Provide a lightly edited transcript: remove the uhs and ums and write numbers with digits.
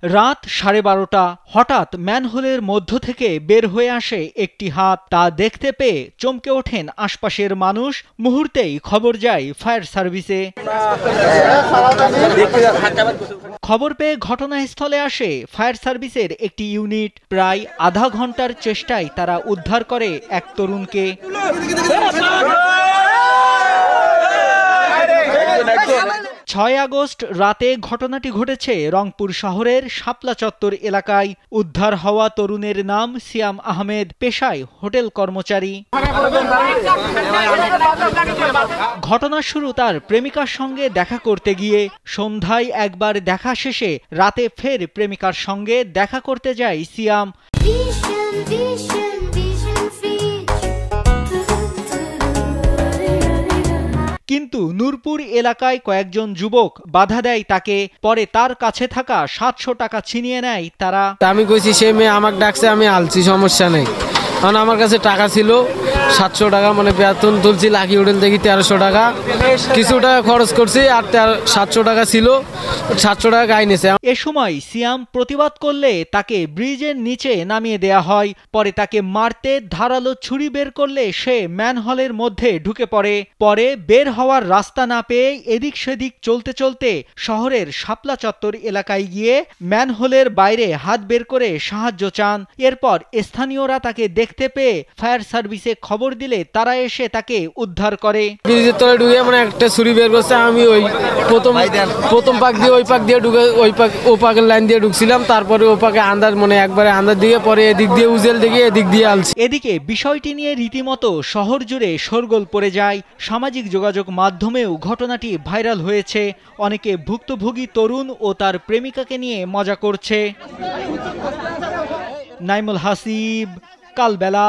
রাত 12:30 হঠাৎ ম্যানহোলের মধ্য থেকে বের হয়ে আসে একটি হাত। তা দেখতে পেয়ে চমকে ওঠেন আশপাশের মানুষ। মুহূর্তেই খবর যায় ফায়ার সার্ভিসে। খবর পেয়ে ঘটনাস্থলে আসে ফায়ার সার্ভিসের একটি ইউনিট। প্রায় আধা ঘন্টার চেষ্টায় তারা উদ্ধার করে এক তরুণকে। 6 আগস্ট রাতে ঘটনাটি ঘটেছে রংপুর শহরের শাপলা চত্বর এলাকায়। উদ্ধার হওয়া তরুণের নাম সিয়াম আহমেদ, পেশায় হোটেল কর্মচারী। ঘটনার শুরু তার প্রেমিকার সঙ্গে দেখা করতে গিয়ে। সন্ধ্যায় একবার দেখা শেষে রাতে ফের প্রেমিকার সঙ্গে দেখা করতে যায় সিয়াম। কিন্তু নূরপুর এলাকায় কয়েকজন যুবক বাধা দেয় তাকে। পরে তার কাছে থাকা 700 টাকা ছিনিয়ে নেয় তারা। আমি কইছি সে মেয়ে আমাকে ডাকছে, আমি আলছি, সমস্যা নেই। কারণ আমার কাছে টাকা ছিল 700 টাকা, মানে বেতন তুলছি লাকি হোটেল থেকে 1300 টাকা, কিছু টাকা খরচ করছি আর 700 টাকা ছিল, 700 টাকা গায়ে নিয়েছে। এ সময় সিয়াম প্রতিবাদ করলে তাকে ব্রিজের নিচে নামিয়ে দেয়া হয়। পরে তাকে মারতে ধারালো ছুরি বের করলে সে ম্যানহোলের মধ্যে ঢুকে পড়ে। পরে বের হওয়ার রাস্তা না পেয়ে এদিক সেদিক চলতে চলতে শহরের শাপলা চত্বর এলাকায় গিয়ে ম্যানহোলের বাইরে হাত বের করে সাহায্য চান। এরপর স্থানীয়রা তাকে দেখতে পেয়ে ফায়ার সার্ভিসে খবর দিলে তারা এসে তাকে উদ্ধার করে। ব্রিজের তলে ঢুকে মানে একটা ছুরি বের করছে। আমি ওই প্রথম পাক দিয়ে ওই পাক দিয়ে ঢুকে ও পাকের লাইন দিয়ে ঢুকছিলাম। তারপরে ও পাকে আন্দাজ, মানে একবারে আন্দাজ দিয়ে, পরে এদিক দিয়ে উজেল দিকে এদিক দিয়ে আলছি। এদিকে বিষয়টি নিয়ে রীতিমতো শহর জুড়ে শোরগোল পড়ে যায়। সামাজিক যোগাযোগ মাধ্যমেও ঘটনাটি ভাইরাল হয়েছে। অনেকে ভুক্তভোগী তরুণ ও তার প্রেমিকাকে নিয়ে মজা করছে। নাইমুল হাসিব, কালবেলা।